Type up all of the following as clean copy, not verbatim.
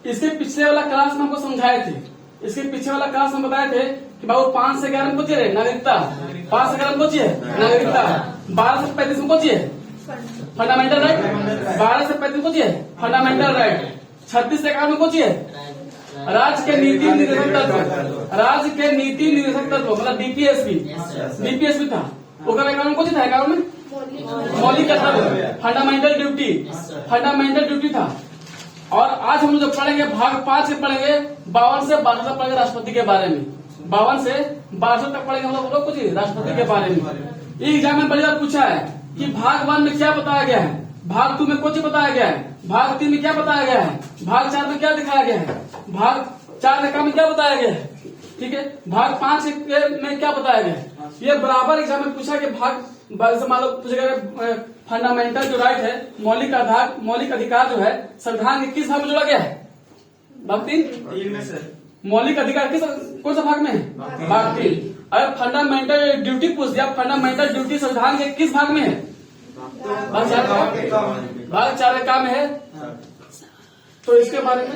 इसके पिछले वाला क्लास में हमको समझाए थे, इसके पीछे वाला क्लास में बताए थे कि बाबू 5 से 11 में पूछिए नागरिकता, 5 से 11 में पूछिए नागरिकता, 12 से 35 में पूछिए फंडामेंटल राइट, 12 से 35 पूछिए फंडामेंटल राइट, 36 से 11 में पूछिए राज्य के नीति निर्देशक तत्व, राज्य के नीति निर्देशक तत्व मतलब डीपीएसपी था। उसका बैकग्राउंड कौन था? एकाउंट में मौलिक कर्तव्य, फंडामेंटल ड्यूटी था। और आज हम जो पढ़ेंगे भाग 5 से पढ़ेंगे 52 से 62 तक पढ़ेंगे राष्ट्रपति के बारे में, 52 से 62 तक पढ़ेंगे हम लोग कुछ राष्ट्रपति के बारे में। ये एग्जाम में बड़ी बार पूछा है कि भाग 1 में क्या बताया गया है, भाग 2 में कुछ बताया गया है, भाग 3 में क्या बताया गया है, भाग 4 में क्या दिखाया गया है, भाग 4 में क्या बताया गया है, ठीक है, भाग 5 में क्या बताया गया है। ये बराबर एग्जाम में पूछा कि भाग मान लो पूछेगा फंडामेंटल जो राइट है, मौलिक अधिकार जो है संविधान के किस भाग में जोड़ा गया है? भाग 3 में से मौलिक अधिकार किस कौन सा भाग में है? भाग 3। अगर फंडामेंटल ड्यूटी पूछ दिया, फंडामेंटल ड्यूटी संविधान के किस भाग में है? भाग 4 का में है। तो इसके बारे में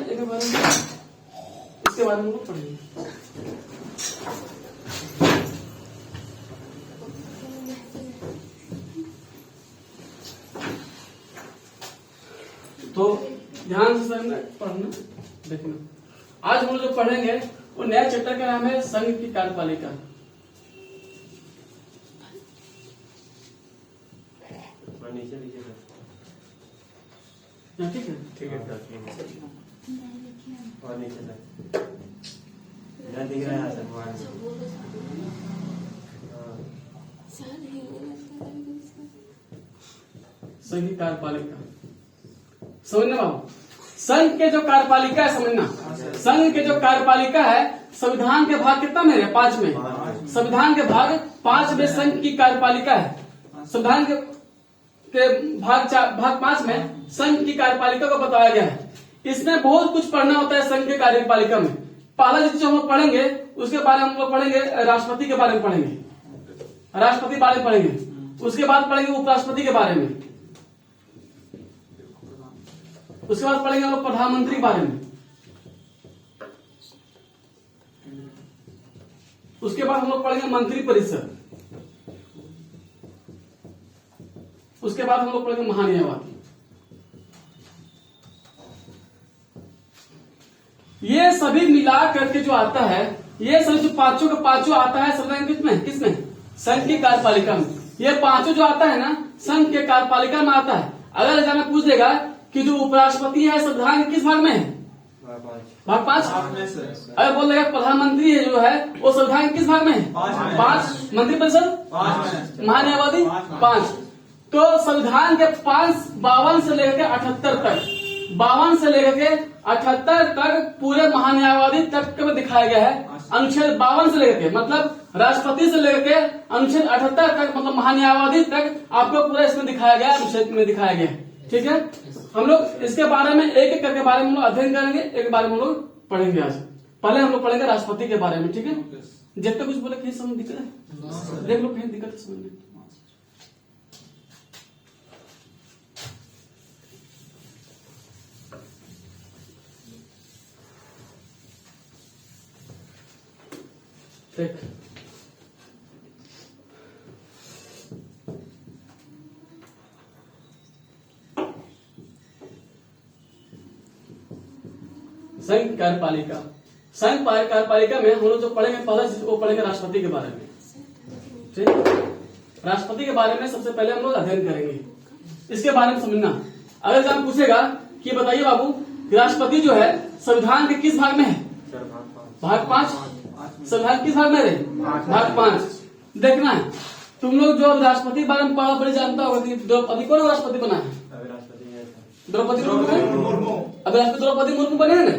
हम लोग पढ़ेंगे। तो ध्यान से समझना, पढ़ना, देखना। आज हम लोग जो पढ़ेंगे वो नया चैप्टर का नाम है संघ की कार्यपालिका। ठीक है, ठीक है, दिख रहा है संघ की कार्यपालिका समझना बाबू। संघ के जो कार्यपालिका है समझना, संघ के जो कार्यपालिका है संविधान के भाग कितना में है? 5 में। संविधान के भाग 5 में संघ की कार्यपालिका है। संविधान के भाग 5 में संघ की कार्यपालिका को बताया गया है। इसमें बहुत कुछ पढ़ना होता है संघ के कार्यपालिका में। पहला चीज जो हम लोग पढ़ेंगे उसके बारे में हम लोग पढ़ेंगे राष्ट्रपति के बारे में पढ़ेंगे, राष्ट्रपति के बारे में पढ़ेंगे। उसके बाद पढ़ेंगे उपराष्ट्रपति के बारे में, उसके बाद पढ़ेंगे हम लोग प्रधानमंत्री के बारे में, उसके बाद हम लोग पढ़ेंगे मंत्री परिषद, उसके बाद हम लोग पढ़ेंगे महान्यायवादी। ये सभी मिला करके जो आता है, ये सभी जो पांचों का पांचों आता है संविधान किसमें? संघ की कार्यपालिका में। ये पांचों जो आता है ना संघ के कार्यपालिका में आता है। अगर एग्जाम में पूछ देगा कि जो उपराष्ट्रपति है संविधान किस भाग में है? भाग 5। अगर बोल देगा प्रधानमंत्री है जो है वो संविधान किस भाग में है? 5। मंत्री परिषद, महान्यायवादी 5। तो संविधान के 52 से लेकर 78 तक, 52 से लेकर के 78 तक पूरे महान्यायवादी तक में दिखाया गया है। अनुच्छेद 52 से लेकर के मतलब राष्ट्रपति से लेकर के अनुच्छेद 78 तक मतलब महान्यायवादी तक आपको पूरा इसमें दिखाया गया, अनुच्छेद में दिखाया गया है। ठीक है, हम लोग इसके बारे में एक एक करके बारे में हम लोग अध्ययन करेंगे, एक बारे में हम लोग पढ़ेंगे। आज पहले हम लोग पढ़ेंगे राष्ट्रपति के बारे में। ठीक है, जब तक कुछ बोले कहीं समझ दिक्कत है देख लो, कहीं दिक्कत है समझने। देख संघ कार्यपालिका, संघ कार्यपालिका में हम लोग जो पढ़ेंगे पहला चीज वो पढ़ेंगे राष्ट्रपति के बारे में। ठीक, राष्ट्रपति के बारे में सबसे पहले हम लोग अध्ययन करेंगे, इसके बारे में समझना। अगर एग्जाम पूछेगा कि बताइए बाबू राष्ट्रपति जो है संविधान के किस भाग में है? भाग 5। संविधान किस भाग में है? भाग 5। देखना है तुम लोग जो राष्ट्रपति बारे में पढ़ा बड़ी जानता होगा कि द्रौपदी कौन राष्ट्रपति बना है? द्रौपदी मुर्मू। अब राष्ट्रपति द्रौपदी मुर्मू बने हैं ना?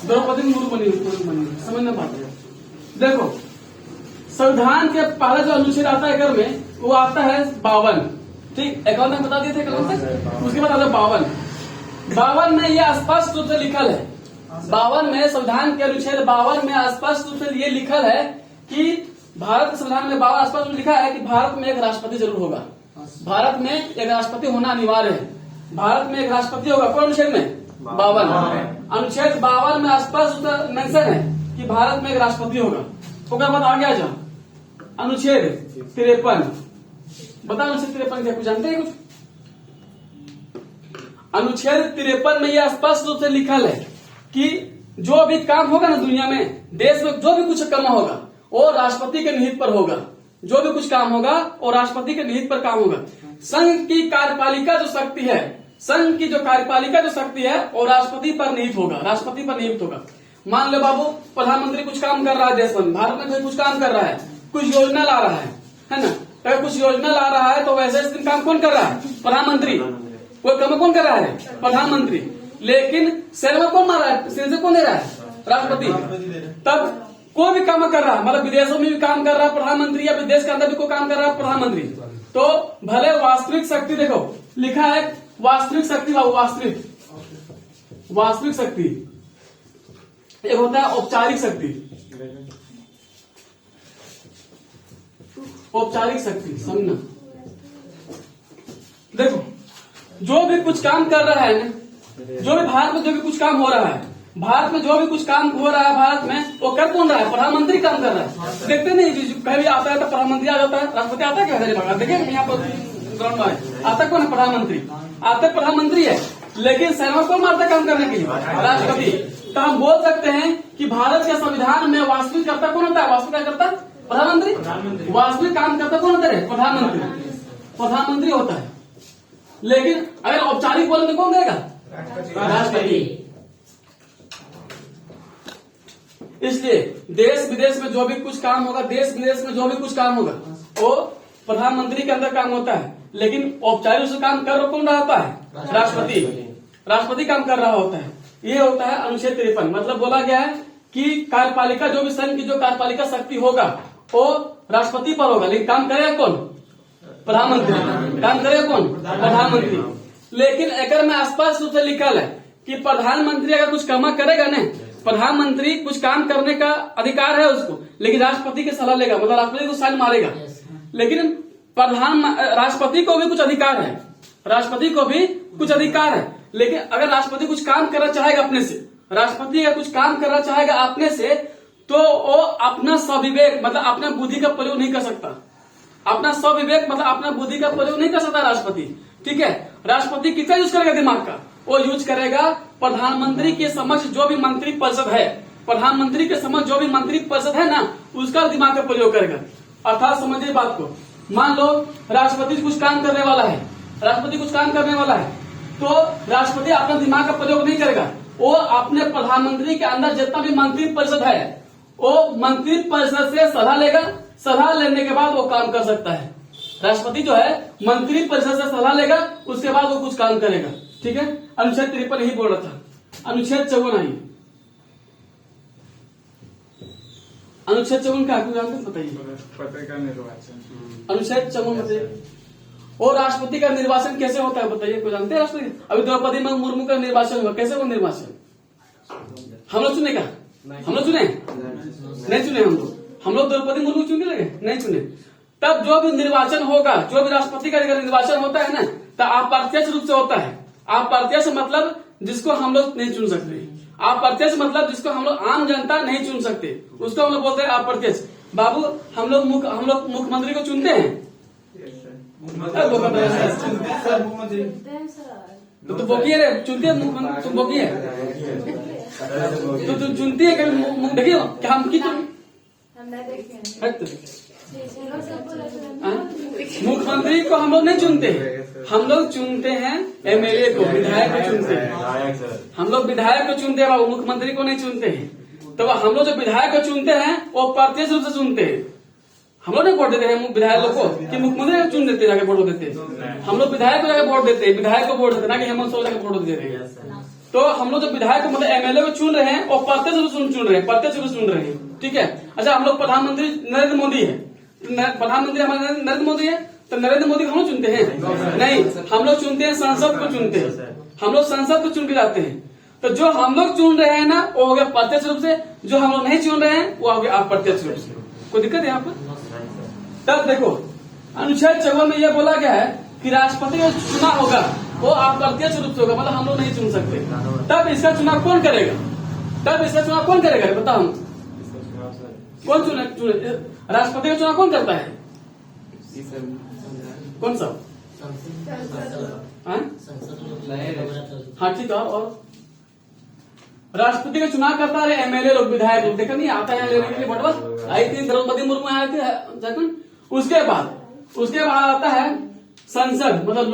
द्रौपदी मुर्मू बनी, समझना पाते हैं। देखो संविधान के पहला जो अनुच्छेद आता है कर में वो आता है 52। ठीक, 51 बता दिए थे कल से। उसके बाद आता है 52 में ये स्पष्ट रूप से लिखल है, 52 में संविधान के अनुच्छेद 52 में स्पष्ट रूप से ये लिखल है कि भारत के संविधान में 52 स्पष्ट लिखा है कि भारत में एक राष्ट्रपति जरूर होगा। भारत में एक राष्ट्रपति होना अनिवार्य है। भारत में एक राष्ट्रपति होगा। कौन अनुच्छेद में? 52। अनुच्छेद 52 में स्पष्ट मेंशन है कि भारत में एक राष्ट्रपति होगा। तो बाद आगे आ जाओ, अनुच्छेद 53। बताओ अनुच्छेद 53 क्या कुछ जानते हैं? कुछ अनुच्छेद 53 में यह स्पष्ट रूप से लिखा है कि जो भी काम होगा ना दुनिया में, देश में जो भी कुछ काम होगा वो राष्ट्रपति के निहित पर होगा। जो भी कुछ काम होगा वो राष्ट्रपति के निहित पर काम होगा। संघ की कार्यपालिका जो शक्ति है, संघ की जो कार्यपालिका जो शक्ति है वो राष्ट्रपति पर निहित होगा। राष्ट्रपति पर निहित होगा। मान लो बाबू, प्रधानमंत्री कुछ काम कर रहा है देश में, भारत में कोई कुछ काम कर रहा है, कुछ योजना ला रहा है ना? अगर कुछ योजना ला रहा है तो वैसे काम कौन कर रहा है? प्रधानमंत्री। वो काम कौन कर रहा है? प्रधानमंत्री। लेकिन सिर में कौन मार रहा है? सिर से कौन दे रहा है? राष्ट्रपति। तब कोई भी काम कर रहा है, मतलब विदेशों में भी काम कर रहा है प्रधानमंत्री, या विदेश के अंदर भी कोई काम कर रहा है प्रधानमंत्री, तो भले वास्तविक शक्ति, देखो लिखा है वास्तविक शक्ति, वास्तविक शक्ति एक होता है औपचारिक शक्ति। औपचारिक शक्ति समझना। देखो जो भी कुछ काम कर रहा है ना, जो भी भारत में जो भी कुछ काम हो रहा है, भारत में जो भी कुछ काम हो रहा है भारत में, वो कर कौन रहा है? प्रधानमंत्री काम कर रहा है। देखते नहीं कभी आता है तो प्रधानमंत्री आ जाता है, राष्ट्रपति आता है क्या? देखिए यहाँ पर ग्राउंड में आता कौन है? प्रधानमंत्री। आते प्रधानमंत्री है, लेकिन सेना कौन मारता काम करने के लिए? राष्ट्रपति। तो हम बोल सकते हैं कि भारत के संविधान में वास्तविक कर्ता कौन होता है? वास्तविक कर्ता प्रधानमंत्री। वास्तविक काम करता कौन होता है? प्रधानमंत्री। प्रधानमंत्री होता है। लेकिन अगर औपचारिक बोले तो कौन करेगा? राष्ट्रपति। इसलिए देश विदेश में जो भी कुछ काम होगा, देश विदेश में जो भी कुछ काम होगा वो प्रधानमंत्री के अंदर काम होता है। लेकिन औपचारिक रूप से काम कर कौन रहा होता है? राष्ट्रपति। राष्ट्रपति काम कर रहा होता है। ये होता है अनुच्छेद 53। मतलब बोला गया है कि कार्यपालिका, जो भी संघ की जो कार्यपालिका शक्ति होगा वो राष्ट्रपति पर होगा, लेकिन काम करेगा कौन? प्रधानमंत्री। काम करेगा कौन? प्रधानमंत्री। लेकिन अगर में स्पष्ट रूप से लिखा है कि प्रधानमंत्री अगर कुछ काम करेगा ना, प्रधानमंत्री कुछ काम करने का अधिकार है उसको, लेकिन राष्ट्रपति की सलाह लेगा, मतलब राष्ट्रपति को साइन मारेगा। लेकिन राष्ट्रपति को भी कुछ अधिकार है, राष्ट्रपति को भी कुछ अधिकार है। लेकिन अगर राष्ट्रपति कुछ काम करना चाहेगा अपने से, राष्ट्रपति अगर कुछ काम करना चाहेगा अपने से, तो वो अपना स्वविवेक मतलब अपना बुद्धि का प्रयोग नहीं कर सकता। अपना स्वविवेक मतलब अपना बुद्धि का प्रयोग नहीं कर सकता राष्ट्रपति। ठीक है, राष्ट्रपति कितना यूज करेगा दिमाग का? वो यूज करेगा प्रधानमंत्री के समक्ष जो भी मंत्री परिषद है, प्रधानमंत्री के समक्ष जो भी मंत्री परिषद है ना, उसका दिमाग का प्रयोग करेगा। अर्थात समझिए बात को, मान लो राष्ट्रपति कुछ काम करने वाला है, राष्ट्रपति कुछ काम करने वाला है, तो राष्ट्रपति अपना दिमाग का प्रयोग नहीं करेगा। वो अपने प्रधानमंत्री के अंदर जितना भी मंत्री परिषद है, वो मंत्री परिषद से सलाह लेगा। सलाह लेने के बाद वो काम कर सकता है। राष्ट्रपति जो है मंत्री परिषद से सलाह लेगा, उसके बाद वो कुछ काम करेगा। ठीक है, अनुच्छेद 53 यही बोल रहा था। अनुच्छेद 54 आइए। अनुच्छेद 54 क्या बताइए? अनुच्छेद 54 बताइए। और राष्ट्रपति का निर्वाचन कैसे होता है बताइए, कोई जानते हैं? राष्ट्रपति अभी द्रौपदी मुर्मू का निर्वाचन हुआ, कैसे हुआ निर्वाचन? हम लोग चुने क्या? हम लोग चुने? नहीं चुने हम लोग द्रौपदी मुर्मू चुने लगे? नहीं चुने। तब जो भी निर्वाचन होगा, जो भी राष्ट्रपति का निर्वाचन होता है ना, तो अप्रत्यक्ष रूप से होता है। अप्रत्यक्ष मतलब जिसको हम लोग नहीं चुन सकते। अप्रत्यक्ष मतलब जिसको हम लोग आम जनता नहीं चुन सकते, उसको हम लोग बोलते हैं अप्रत्यक्ष। बाबू हम लोग मुख्यमंत्री को चुनते हैं, तो बोकिए रे, चुनते हैं मुख्यमंत्री, तुम बोकिए तो तुम चुनती है कभी? देखिए क्या हम की मुख्यमंत्री को हम लोग नहीं चुनते, हम लोग चुनते हैं एमएलए को, विधायक को चुनते हैं। हम लोग विधायक को चुनते हैं बाबू, मुख्यमंत्री को नहीं चुनते हैं। तो हम लोग जो विधायक को चुनते हैं वो प्रत्यक्ष रूप से चुनते हैं। हम लोग नहीं वोट देते हैं विधायक लोग को कि मुख्यमंत्री को चुन देते जाके वोट देते हैं। हम लोग विधायक को जाके वोट देते हैं, विधायक को वोट देते ना कि हेमंत सोरेन जाके वोट देते हैं। तो हम लोग जो विधायक मतलब एमएलए को चुन रहे हैं वो प्रत्यक्ष रूप से चुन रहे हैं, प्रत्यक्ष रूप से चुन रहे हैं। ठीक है, अच्छा हम लोग प्रधानमंत्री नरेंद्र मोदी है, प्रधानमंत्री हमारे नरेंद्र मोदी है, तो नरेंद्र मोदी को हम लोग चुनते हैं? नहीं, हम लोग चुनते हैं संसद को चुनते हैं, हम लोग संसद को चुन के जाते हैं। तो जो हम लोग चुन रहे हैं ना वो हो गया प्रत्यक्ष रूप से, जो हम लोग नहीं चुन रहे हैं वो हो गया अप्रत्यक्ष रूप से। कोई दिक्कत है यहाँ पर? तब देखो अनुच्छेद 54 में यह बोला गया है कि राष्ट्रपति का चुनाव होगा वो अप्रत्यक्ष रूप से होगा, मतलब हम लोग नहीं चुन सकते। तब इसका चुनाव कौन करेगा? बताओ कौन चुने? राष्ट्रपति का चुनाव कौन करता है? कौन सा? हाँ ठीक है। और राष्ट्रपति का चुनाव करता है एमएलए लोग, विधायक लोग। देखा नहीं आता है लेने के लिए बटवा आई थी, द्रौपदी मुर्मू आए थे। उसके बाद आता है संसद, मतलब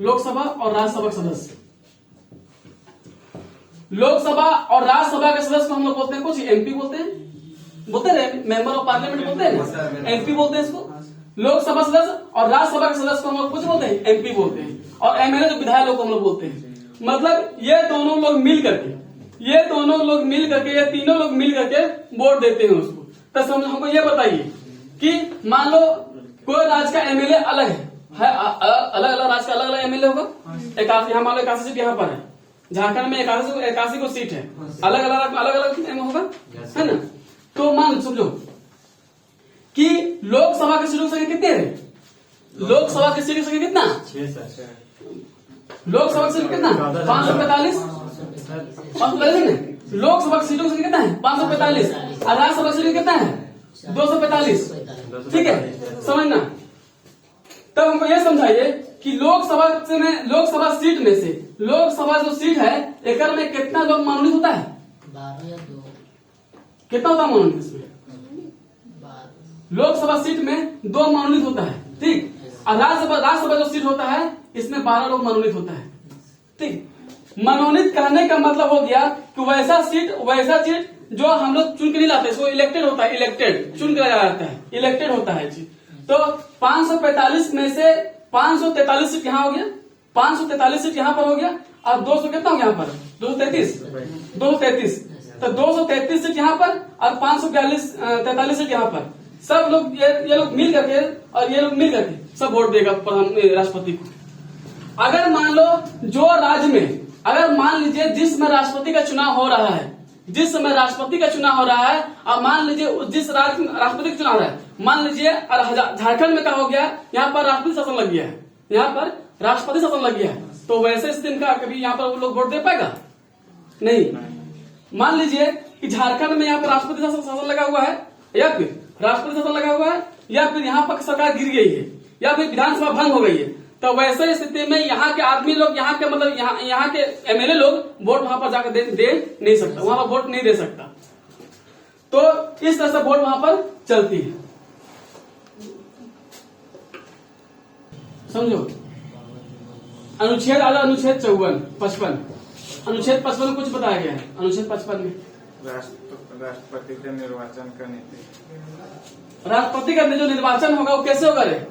लोकसभा और राज्यसभा के सदस्य। लोकसभा और राज्यसभा के सदस्य को हम लोग बोलते हैं कुछ एमपी बोलते हैं मेंबर ऑफ पार्लियामेंट बोलते हैं, एमपी बोलते हैं इसको। लोकसभा सदस्य और राज्यसभा के सदस्य को हम लोग कुछ बोलते हैं एमपी बोलते हैं, और एमएलए जो विधायक लोग को हम लोग बोलते हैं। मतलब ये दोनों लोग मिल करके ये तीनों लोग मिल करके वोट देते हैं उसको। तो समझ हमको ये बताइए कि मान लो कोई राज्य का एमएलए अलग है अलग अलग राज्य का अलग अलग एमएलए होगा। यहाँ मान लो 81 सीट यहाँ पर है, झारखंड में 81 को सीट है, अलग अलग होगा, है ना। तो मान समझो कि लोकसभा की सीटों की संख्या कितनी है? लोकसभा की सीट की संख्या कितना? लोकसभा की सीट कितना? 545। लोकसभा की सीटों की संख्या कितना है? 545। और राज्यसभा की सीट कितना है? 245। ठीक है, समझना। तब हमको यह समझाइए कि लोकसभा सीट में से लोकसभा जो सीट है एकड़ में कितना लोग मनोनीत होता है? 12 या 2। कितना होता है मनोनीत इसमें? लोकसभा सीट में 2 मनोनीत होता है, ठीक। और राज्यसभा जो सीट होता है इसमें 12 लोग मनोनीत होता है, ठीक। मनोनीत कहने का मतलब हो गया कि वैसा सीट जो हम लोग चुन के नहीं लाते, इसको इलेक्टेड होता है, इलेक्टेड चुन कर जाता है, इलेक्टेड होता है जी। तो 545 में से 543 सीट यहाँ हो गया, 543 सीट यहाँ पर हो गया, और 200 कितना हो गया यहाँ पर? 233। तो 233 सीट यहाँ पर और 543 सीट यहाँ पर। सब लोग ये लोग मिल करके और ये लोग मिल करके सब वोट देगा राष्ट्रपति को। अगर मान लो जो राज्य में, अगर मान लीजिए जिस में राष्ट्रपति का चुनाव हो रहा है, और मान लीजिए जिस राज्य में राष्ट्रपति का चुनाव हो रहा है, मान लीजिए झारखंड में क्या हो गया, यहाँ पर राष्ट्रपति शासन लग गया है, तो वैसे स्थिति में कभी यहाँ पर वो लोग वोट दे पाएगा? नहीं। मान लीजिए कि झारखंड में यहाँ पर राष्ट्रपति शासन लगा हुआ है, या फिर राष्ट्रपति शासन लगा हुआ है, या फिर यहाँ पर सरकार गिर गई है, या फिर विधानसभा भंग हो गई है, तो वैसे स्थिति में यहाँ के आदमी लोग, यहाँ के एमएलए लोग वोट वहां पर जाकर दे नहीं सकता, वहां पर वोट नहीं दे सकता। तो इस तरह से वोट वहां पर चलती है, समझो। अनुच्छेद 55 अनुच्छेद 55 में कुछ बताया गया है। अनुच्छेद 55 में राष्ट्रपति का निर्वाचन का नीति, राष्ट्रपति का जो निर्वाचन होगा वो कैसे होगा रे?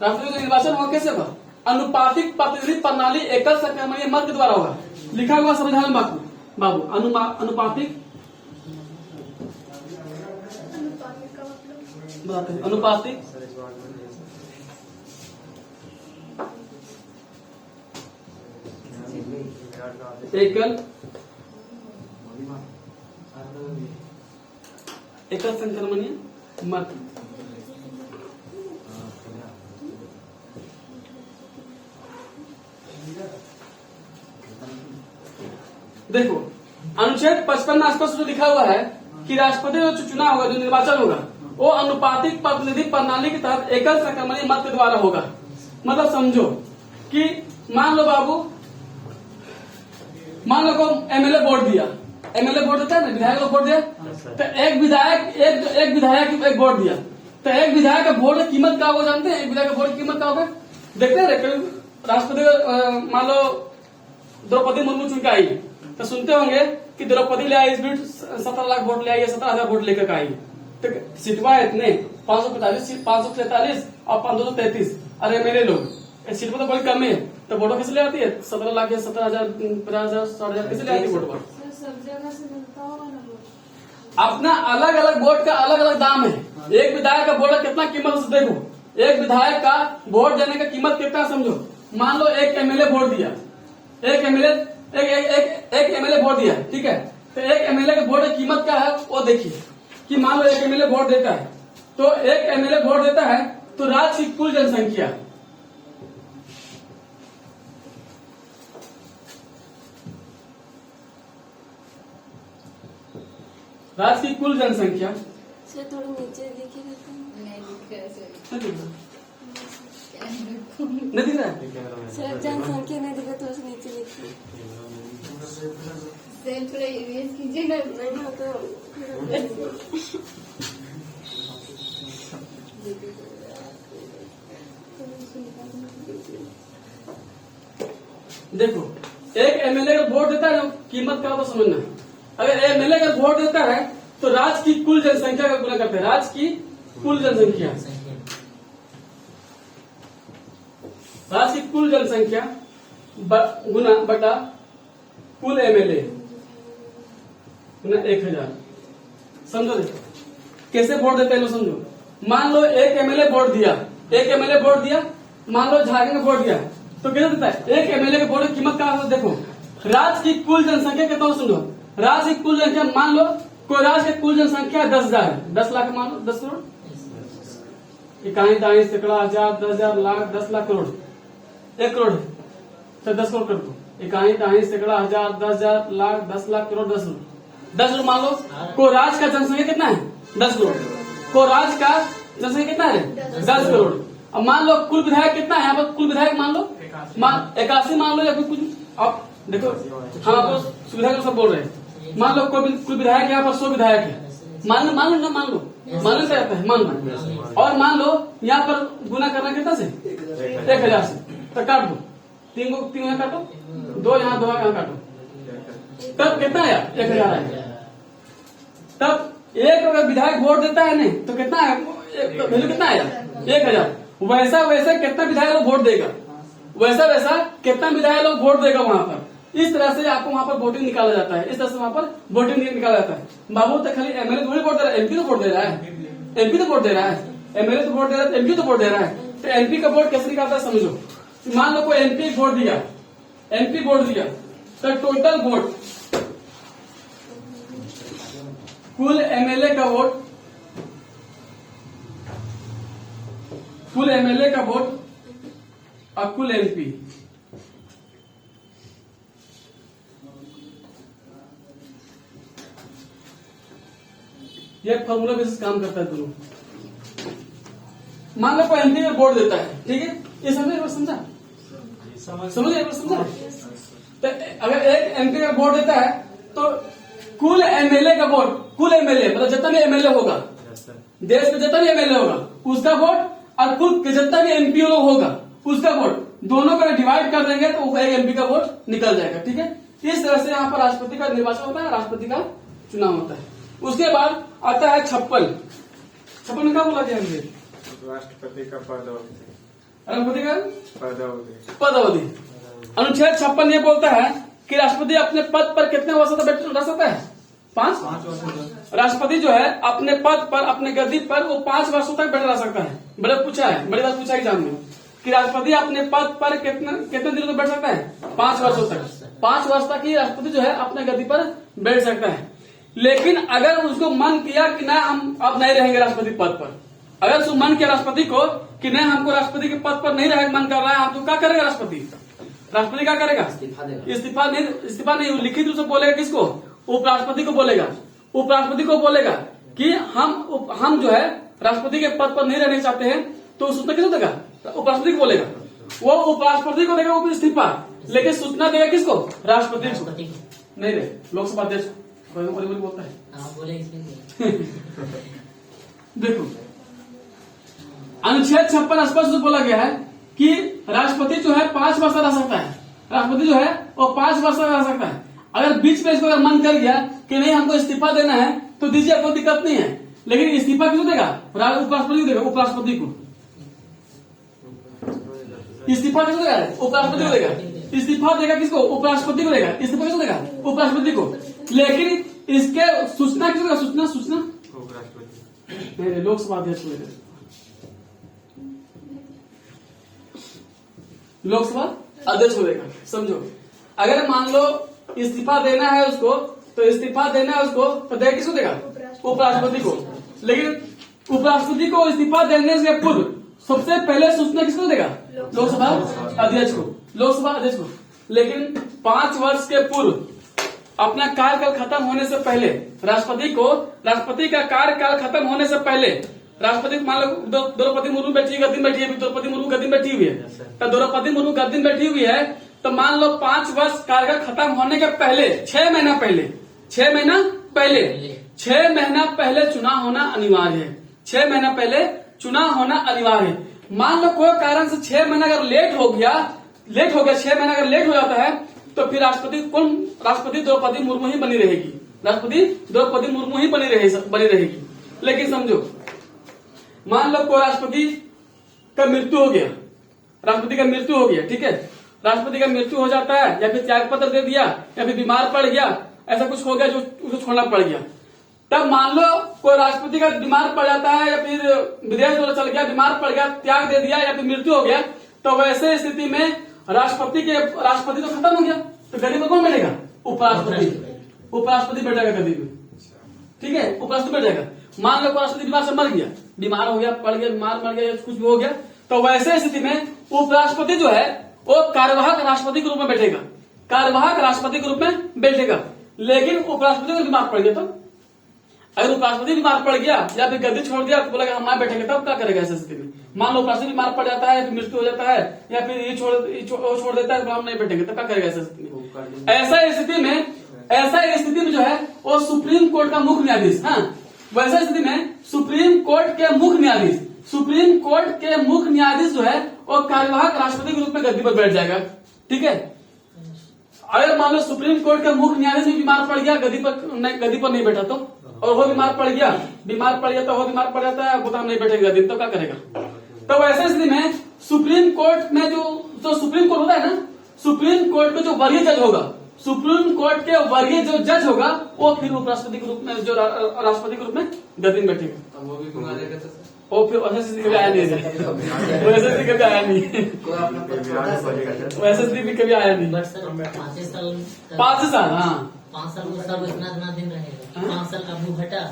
राष्ट्रपति का निर्वाचन होगा कैसे होगा? अनुपातिक प्रतिनिधि प्रणाली एकल संक्रमणीय मत के द्वारा होगा। लिखा हुआ संविधान में बाबू अनुपातिक एकल संक्रमणीय मत। देखो अनुच्छेद 55 में स्पष्ट जो लिखा हुआ है कि राष्ट्रपति जो चुनाव होगा, जो निर्वाचन होगा, वो अनुपातिक प्रतिनिधि प्रणाली के तहत एकल संक्रमणीय मत के द्वारा होगा। मतलब समझो कि मान लो को एमएलए वोट दिया, एमएलए वोट देता है ना, विधायक को वोट दिया, तो एक विधायक एक वोट दिया, तो एक विधायक का वोट की कीमत क्या होगा जानते हैं? एक विधायक का वोट की कीमत क्या होगा? देखते हैं राष्ट्रपति मान लो द्रौपदी मुर्मू चुन के आई, तो सुनते होंगे कि द्रौपदी ले आई इस बीच 17 लाख वोट ले आई, 17,000 वोट लेकर आई। तो सीटवा इतने 543 और 233, और एमएलए लोग सीट तो बड़ी कम है, तो वोटो किस ले आती है? 17 लाख या 17,000 50,000 60,000 किस ले आती है वोट? सब जगह से मिलता होगा ना वोट। अपना अलग अलग वोट का अलग अलग दाम है। एक विधायक का वोट कितना कीमत से देखो, एक विधायक का वोट देने का कीमत कितना समझो। मान लो एक एमएलए वोट दिया, एक एमएलए वोट दिया, ठीक है, तो एक एमएलए के वोट की कीमत क्या है वो देखिए कि मान लो एक एमएलए वोट देता है, तो एक एमएलए वोट देता है तो राज्य की कुल जनसंख्या सर थोड़ा नीचे देखिए नहीं दिख रहा है। सर जनसंख्या नहीं दिखा तो उसे नीचे देखिए। थोड़ा इरेज कीजिए ना। नहीं हो तो देखो एक एमएलए का वोट देता है ना, कीमत क्या होता समझना। अगर एमएलए का वोट देता है तो राज्य की कुल जनसंख्या का गुना करते हैं, राज्य की कुल जनसंख्या, राज्य की कुल जनसंख्या गुना बटा कुल एमएलए गुना 1000। समझो देखो कैसे वोट देते हैं लोग, समझो। मान लो एक एमएलए वोट दिया, एक एमएलए वोट दिया, मान लो झारखंड में वोट दिया, तो कितना देता है एक एमएलए के वोट की कीमत क्या होता है। देखो राज्य की कुल जनसंख्या कितना हो, समझो राज्य की कुल जनसंख्या, मान लो कोई राज्य की कुल जनसंख्या 10,000 है, 10 लाख मान लो, 10 करोड़, इकाई दाई सैकड़ा हजार 10,000 लाख 10 लाख करोड़, 1 करोड़ है तो 10 करोड़ कर दो, इकाई दाई सैकड़ा हजार 10,000 लाख 10 लाख करोड़ 10 करोड़, 10 करोड़ मान लो। को राज्य का जनसंख्या कितना है 10 करोड़, को राज्य का जनसंख्या कितना है 10 करोड़। अब मान लो कुल विधायक कितना है, यहाँ पर कुल विधायक मान लो 81 मान लो या फिर कुछ, अब देखो हम आपको सुविधा को सब बोल रहे हैं। मान लो कोई विधायक यहाँ पर 100 विधायक है, मान लो क्या जाता है, मान लो, और मान लो यहाँ पर गुना करना कितना से 1000 से, तो काट दो, 3 यहाँ काटो, 2 यहाँ 2 यहाँ काटो, तब कितना आया 1000 आया। तब एक अगर विधायक वोट देता है नहीं तो कितना है वैल्यू कितना आया 1000। वैसा कितना विधायक लोग वोट देगा, वैसा कितना विधायक लोग वोट देगा वहां पर। इस तरह से आपको वहां पर वोटिंग निकाला जाता है, इस तरह से वहां पर वोटिंग निकाला जाता है। बाबू तो खाली एमएलए थोड़ी वोट दे रहा है, एमपी तो वोट दे रहा है, एमपी तो वोट दे रहा है, एमएलए तो वोट दे रहा है, एमपी तो वोट दे रहा है। तो एमपी का वोट कैसे निकालता है समझो। मान लो कोई एमपी वोट दिया, एमपी वोट दिया, तो टोटल वोट कुल एमएलए का वोट, कुल एमएलए का वोट और कुल एमपी, ये फॉर्मूला बेसिस काम करता है दोनों। मान लो कोई एमपी में वोट देता है, ठीक है, ये समझा तो अगर एक एमपी का वोट देता है तो कुल एमएलए का वोट, कुल एमएलए मतलब जितना भी एमएलए होगा देश में, जितना भी एमएलए होगा उसका वोट, और कुल जितना भी एमपी लोग होगा उसका वोट, दोनों को डिवाइड कर देंगे तो एक एमपी का वोट निकल जाएगा। ठीक है, इस तरह से यहाँ पर राष्ट्रपति का निर्वाचन होता है, राष्ट्रपति का चुनाव होता है। उसके बाद आता है 56 में क्या बोला गया मुझे, राष्ट्रपति का पदावधि, राष्ट्रपति का पदावधि। अनुच्छेद 56 ये बोलता है कि राष्ट्रपति अपने पद पर कितने वर्षों तक रह सकता है 5 राष्ट्रपति जो है अपने पद पर, अपने गद्दी पर वो 5 वर्षों तक बैठा रह सकता है। बड़े पूछा है, बड़ी बात पूछा एग्जाम में कि राष्ट्रपति अपने पद पर कितने दिनों तक बैठ सकता है 5 वर्षों तक। 5 वर्ष तक ही राष्ट्रपति जो है अपने गद्दी पर बैठ सकता है। लेकिन अगर उसको मन किया कि ना हम अब नहीं रहेंगे राष्ट्रपति पद पर, अगर उसको मन किया राष्ट्रपति को कि नहीं हमको राष्ट्रपति के पद पर नहीं रहने मन कर रहा है, हम तो क्या करेगा राष्ट्रपति क्या करेगा, इस्तीफा नहीं, लिखित रूप से बोलेगा किसको, उपराष्ट्रपति को बोलेगा, उपराष्ट्रपति को बोलेगा कि हम जो है राष्ट्रपति के पद पर नहीं रहना चाहते हैं, तो सूचना किसको देगा, उपराष्ट्रपति को बोलेगा, वो उपराष्ट्रपति को देगा इस्तीफा, लेकिन सूचना देगा किसको, राष्ट्रपति को नहीं दे, लोकसभा अध्यक्ष बोलता है। देखो अनुच्छेद 56 स्पष्ट बोला गया है कि राष्ट्रपति जो है 5 वर्ष रह सकता है, राष्ट्रपति जो है वो 5 वर्ष रह सकता है। अगर बीच में इसको अगर मन कर गया कि नहीं हमको इस्तीफा देना है तो दीजिए, कोई दिक्कत नहीं है, लेकिन इस्तीफा किसको देगा, उपराष्ट्रपति को देगा, उपराष्ट्रपति को इस्तीफा किसको देगा, उपराष्ट्रपति को देगा, इस्तीफा देगा किसको, उपराष्ट्रपति को देगा, इस्तीफा किसको देगा, उपराष्ट्रपति को। लेकिन इसके सूचना किसको देगा, सूचना उपराष्ट्रपति, लोकसभा अध्यक्ष को देगा, लोकसभा अध्यक्ष को देगा। समझो, अगर मान लो इस्तीफा देना है उसको तो इस्तीफा देना है उसको, तो देगा किसको देगा? उपराष्ट्रपति को। लेकिन उपराष्ट्रपति को इस्तीफा देने से पूर्व सबसे पहले सूचना किसको देगा? लोकसभा अध्यक्ष को, लोकसभा अध्यक्ष को। लेकिन 5 वर्ष के पूर्व अपना कार्यकाल खत्म होने से पहले राष्ट्रपति का कार्यकाल खत्म होने से पहले राष्ट्रपति, मान लो द्रौपदी मुर्मू बैठी गद्दी में बैठी है, द्रौपदी मुर्मू गद्दी में बैठी हुई है, तो द्रौपदी मुर्मू गद्दी में बैठी हुई है, तो मान लो 5 वर्ष कार्यकाल खत्म होने के पहले 6 महीना पहले चुनाव होना अनिवार्य है। 6 महीना पहले चुनाव होना अनिवार्य है। मान लो कोई कारण से 6 महीना अगर लेट हो गया 6 महीना अगर लेट हो जाता है, तो फिर राष्ट्रपति द्रौपदी मुर्मू ही बनी रहेगी, राष्ट्रपति द्रौपदी मुर्मू ही बनी रहेगी। लेकिन समझो, मान लो कोई राष्ट्रपति का मृत्यु हो गया, ठीक है, राष्ट्रपति का मृत्यु हो जाता है, या फिर त्याग पत्र दे दिया, या फिर बीमार पड़ गया, ऐसा कुछ हो गया जो उसको छोड़ना पड़ गया। तब मान लो कोई राष्ट्रपति का बीमार पड़ जाता है, या फिर विदेश चल गया, बीमार पड़ गया, त्याग दे दिया, या फिर मृत्यु हो गया, तो वैसे स्थिति में राष्ट्रपति तो खत्म हो गया, तो गद्दी पर कौन बैठेगा? उपराष्ट्रपति बैठेगा गद्दी में, ठीक है, उपराष्ट्रपति बैठेगा। मान लो राष्ट्रपति बीमार से मर गया, बीमार हो गया, पड़ गया, बीमार मर गया, कुछ भी हो गया, तो वैसे स्थिति में उपराष्ट्रपति जो है वो कार्यवाहक राष्ट्रपति के रूप में बैठेगा, लेकिन उपराष्ट्रपति को बीमार पड़ गया, तो अगर उपराष्ट्रपति बीमार पड़ गया या फिर गद्दी छोड़ दिया, तो बोलेगा हम बैठेंगे, तब क्या करेगा ऐसी स्थिति में? मान लो उपराष्ट्रपति बीमार पड़ जाता है, फिर मृत्यु हो जाता है, या फिर ये छोड़ देता है, तो हम नहीं बैठेंगे, तब क्या करेगा ऐसी स्थिति में? ऐसा स्थिति में जो है वो सुप्रीम कोर्ट का मुख्य न्यायाधीश, वैसे स्थिति में सुप्रीम कोर्ट के मुख्य न्यायाधीश जो है वो कार्यवाहक राष्ट्रपति के रूप में गद्दी पर बैठ जाएगा, ठीक है। अगर मान लो सुप्रीम कोर्ट का मुख्य न्यायाधीश भी बीमार पड़ गया, गद्दी पर नहीं बैठा, तो और वो बीमार पड़ गया तो वो बीमार पड़ जाता है, वो तो हम नहीं बैठेगा गद्दी, तो क्या करेगा? तो वैसे स्थिति में सुप्रीम कोर्ट में जो सुप्रीम कोर्ट होता है ना, सुप्रीम कोर्ट में जो वरीय जज होगा, सुप्रीम कोर्ट के वरीय जो जज होगा, वो फिर उपराष्ट्रपति के रूप में, जो राष्ट्रपति के रूप में गद्दी में बैठेगा। वो भी घुमा देगा, वो फिर वैसे स्थिति कभी आया नहीं, वैसे स्थिति कभी आया नहीं, वैसे स्थिति कभी आया नहीं। 5 साल, हाँ, 5 साल वो सब इतना दिन रहेगा, 5 साल का वो हटा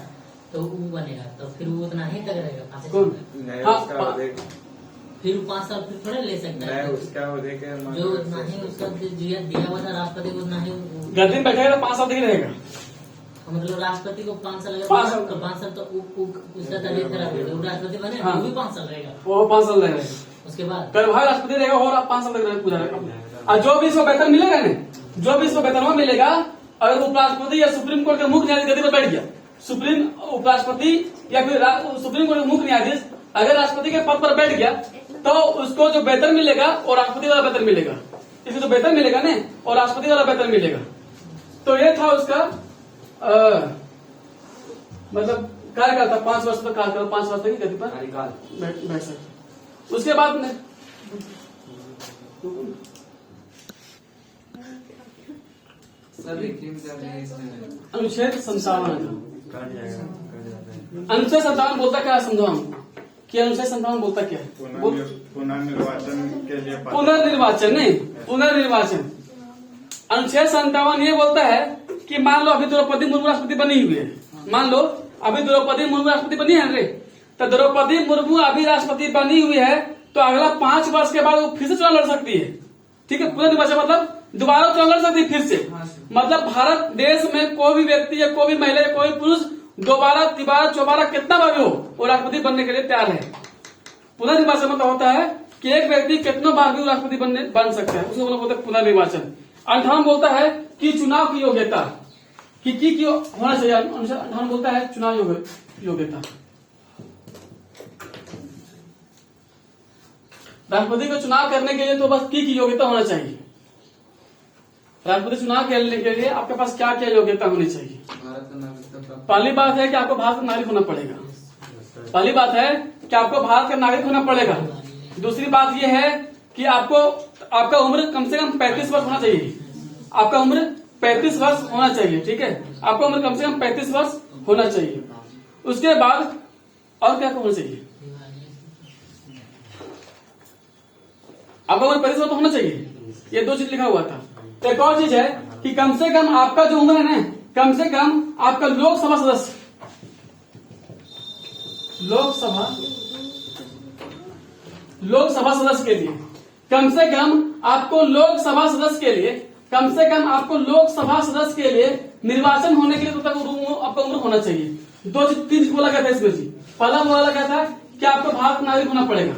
तो वो बनेगा, तो फिर वो उतना ही तक रहेगा 5 साल। फिर 5 साल फिर थोड़ा ले सकता है, उसका जो उतना ही उसका दिया हुआ था राष्ट्रपति को, उतना ही गद्दी में बैठेगा तो 5 साल तक ही रहेगा। मतलब राष्ट्रपति को 5 साल, 5 साल तो उसका तबीयत खराब होगा, राष्ट्रपति बने, वो भी 5 साल रहेगा, वो 5 साल रहेगा। उसके बाद कार्यवाहक राष्ट्रपति रहेगा और 5 साल तक पूरा रहेगा। और जो भी इसको वेतन मिलेगा ना, जो भी इसको वेतन मिलेगा, अगर उपराष्ट्रपति या सुप्रीम कोर्ट के मुख्य न्यायाधीश गद्दी पर बैठ गया, उपराष्ट्रपति या फिर सुप्रीम कोर्ट के मुख्य न्यायाधीश अगर राष्ट्रपति के पद पर बैठ गया, तो उसको जो वेतन मिलेगा और राष्ट्रपति वाला वेतन मिलेगा, इसको जो वेतन मिलेगा ना और राष्ट्रपति वाला वेतन मिलेगा। तो ये था उसका मतलब कार्यकाल था, 5 वर्ष तक कार्यकाल, 5 वर्ष तक ही गद्दी पर बैठ सकते। उसके बाद में अनुच्छेद 57 बोलता क्या है, समझो हमको कि अनुच्छेद 57 बोलता क्या है? पुनर्निर्वाचन के लिए, पुनर्निर्वाचन नहीं, पुनर्निर्वाचन। अनुच्छेद 57 ये बोलता है कि मान लो अभी द्रौपदी मुर्मू राष्ट्रपति बनी हुई है, मान लो अभी द्रौपदी मुर्मू राष्ट्रपति बनी है रे, तो द्रौपदी मुर्मू अभी राष्ट्रपति बनी हुई है, तो अगला 5 वर्ष के बाद वो फिर से चुनाव लड़ सकती है, ठीक है। पुनर्निर्वाचन मतलब दोबारा चुनाव लड़ सकती है फिर से, मतलब भारत देश में कोई भी व्यक्ति या कोई भी महिला या कोई पुरुष दोबारा, तिबारा, चौबारा कितना बार भी हो, वो राष्ट्रपति बनने के लिए तैयार है। पुनर्निर्वाचन मतलब होता है कि एक व्यक्ति कितनों बार भी राष्ट्रपति बन सकता है, उसको बोलते हैं पुनर्निर्वाचन। 58 बोलता है कि चुनाव की योग्यता की होना चाहिए, 58 बोलता है चुनाव योग्यता। राष्ट्रपति को चुनाव करने के लिए तो बस की योग्यता होना चाहिए। राष्ट्रपति चुनाव करने के लिए आपके पास क्या क्या योग्यता होनी चाहिए? पहली बात है कि आपको भारत का नागरिक होना पड़ेगा, पहली बात है कि आपको भारत का नागरिक होना पड़ेगा। दूसरी बात यह है कि आपका उम्र कम से कम 35 वर्ष होना चाहिए, आपका उम्र 35 वर्ष होना चाहिए, ठीक है, आपका उम्र कम से कम 35 वर्ष होना चाहिए। उसके बाद और क्या होना चाहिए? आपका उम्र 35 वर्ष होना चाहिए, ये 2 चीज लिखा हुआ था। एक और चीज है कि कम से कम आपका जो उम्र है ना, कम से कम आपका लोकसभा सदस्य, लोकसभा सदस्य के लिए कम से कम आपको लोकसभा सदस्य के लिए कम से कम आपको लोकसभा सदस्य के लिए निर्वाचन होने के लिए तो तक आपका उम्र होना चाहिए। 2 3 बोला गया था इसमें जी। पहला बोला गया था कि आपको भारत नागरिक होना पड़ेगा।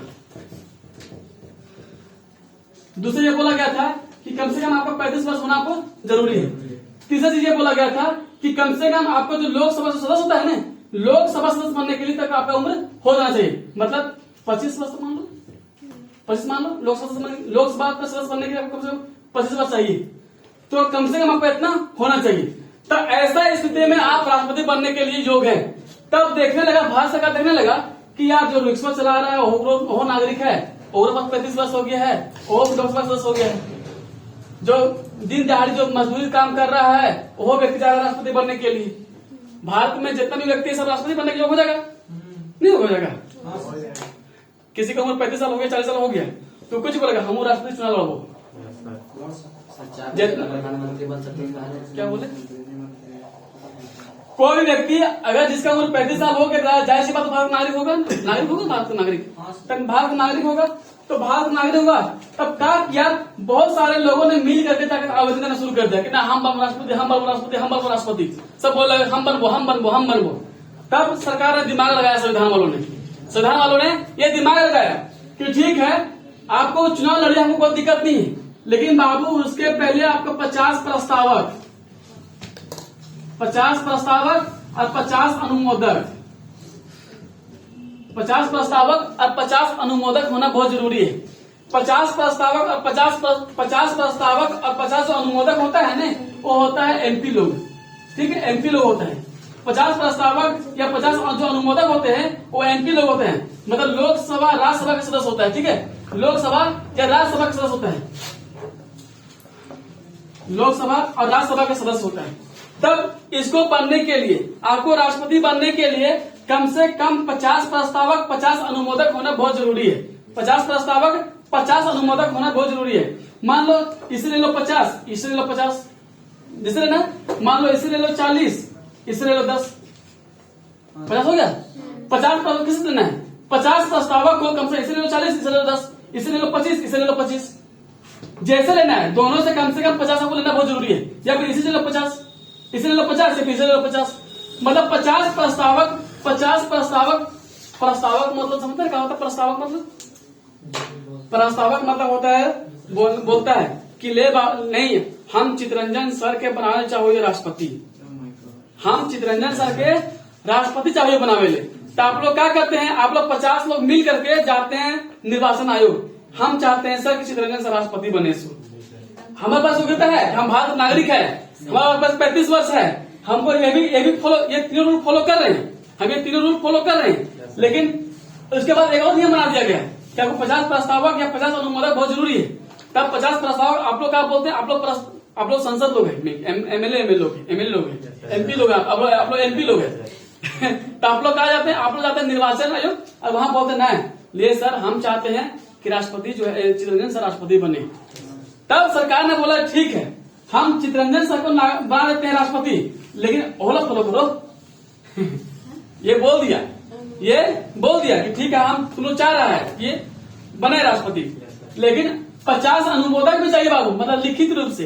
दूसरा ये बोला गया था कि कम से कम आपका 35 वर्ष होना आपको जरूरी है। तीसरा चीज ये बोला गया था कि कम से कम आपको जो लोकसभा सदस्य होता है ना, लोकसभा सदस्य बनने के लिए तक आपका उम्र हो जाना चाहिए। मतलब 25 वर्ष मान लो, 25 मान लो लोकसभा का सदस्य बनने के लिए आपको कम से कम 25 वर्ष चाहिए। तो कम से कम आपको इतना होना चाहिए। तो ऐसा स्थिति में आप राष्ट्रपति बनने के लिए योग्य हैं। तब देखने लगा, भारत सरकार देखने लगा कि यार जो रिक्शा चला रहा है वो नागरिक है, और 35 वर्ष हो गया है, और 10 वर्ष हो गया है, जो दिन दिहाड़ी जो मजदूरी काम कर रहा है वो व्यक्ति जाएगा राष्ट्रपति बनने के लिए। भारत में जितना भी व्यक्ति है सब राष्ट्रपति बनने के योग्य हो जाएगा? नहीं हो जाएगा। किसी का उम्र 35 साल हो गया, 40 साल हो गया, तो कुछ बोलेगा हम राष्ट्रपति चुनाव लड़ो। प्रधानमंत्री बन सकते हैं। क्या बोले? कोई भी व्यक्ति अगर जिसका उम्र 35 साल हो गया, जाहिर सी बात भारत नागरिक होगा, भारत का नागरिक। तब भारत नागरिक होगा तो भारत नागरिक होगा। तब क्या किया, बहुत सारे लोगों ने मिल करके जाकर आवेदन करना शुरू कर दिया कि ना हम बन राष्ट्रपति, हम बन राष्ट्रपति, हम बन राष्ट्रपति। सब बोल रहे हम बनबो, हम बनबो, हम बनबो। तब सरकार ने दिमाग लगाया, संविधान वालों ने ये दिमाग लगाया कि ठीक है आपको चुनाव लड़ने हमको कोई दिक्कत नहीं है, लेकिन बाबू उसके पहले आपको 50 प्रस्तावक और 50 अनुमोदक, 50 प्रस्तावक और 50 अनुमोदक होना बहुत जरूरी है। 50 प्रस्तावक और 50 जो अनुमोदक होता है ना, वो होता है एमपी लोग। ठीक है, एमपी लोग होता है। 50 प्रस्तावक या 50 जो अनुमोदक होते हैं वो एमपी लोग होते हैं। मतलब लोकसभा राज्यसभा का सदस्य होता है। ठीक है, लोकसभा या राज्यसभा का सदस्य होता है, लोकसभा और राज्यसभा का सदस्य होता है। तब इसको बनने के लिए, आपको राष्ट्रपति बनने के लिए कम से कम 50 प्रस्तावक 50 अनुमोदक होना बहुत जरूरी है। 50 प्रस्तावक 50 अनुमोदक होना बहुत जरूरी है। मान लो इसे ले लो 50, इसे ले लो 50, जिसे लेना, मान लो इसे ले लो 40, इसे ले लो 10, 50 हो गया। 50 किसे लेना है? 50 प्रस्तावक को कम से इसे ले लो 40, इसे ले लो 10, इसे ले लो 25, इसे ले लो 25, जैसे लेना है। दोनों से कम 50 को लेना बहुत जरूरी है। या फिर इसे ले लो 50, इसे ले लो 50, या फिर इसे ले लो 50। मतलब 50 प्रस्तावक मतलब समझते हैं क्या होता है? प्रस्तावक मतलब होता है बोलता है कि नहीं, हम चितरंजन सर के बनाने चाहिए राष्ट्रपति, हम चितरंजन सर के राष्ट्रपति चाहिए बनावे ले। तो आप लोग क्या करते हैं, आप लोग 50 लोग मिल करके जाते हैं निर्वाचन आयोग, हम चाहते हैं सर कि चितरंजन सर राष्ट्रपति बने। हमारे पास योग्यता है, हम भारत नागरिक है, हमारे पास 35 वर्ष है, हमको ये भी फॉलो, ये तीनों रूल फॉलो कर रहे हैं, हम ये तीनों रूल फॉलो कर रहे हैं। लेकिन उसके बाद एक और नियम बना दिया गया कि आपको 50 प्रस्तावक या 50 अनुमोदक बहुत जरूरी है। तब 50 प्रस्तावक आप लोग क्या बोलते हैं, आप लोग संसद लोग हैं, एमएलए लोग हैं, एमपी लोग हैं, आप लोग एमपी लोग हैं। तो आप लोग कहा जाते हैं, आप लोग जाते हैं निर्वाचन आयोग और वहां बोलते ना ले सर हम चाहते हैं कि राष्ट्रपति जो है चितरंजन सर राष्ट्रपति बने। तब सरकार ने बोला ठीक है हम चितरंजन सर को बना देते हैं राष्ट्रपति, लेकिन ओला फॉलो करो। ये बोल दिया कि ठीक है हम तुम लोग चाह रहा है ये बने राष्ट्रपति, लेकिन 50 अनुमोदक भी चाहिए बाबू, मतलब लिखित रूप से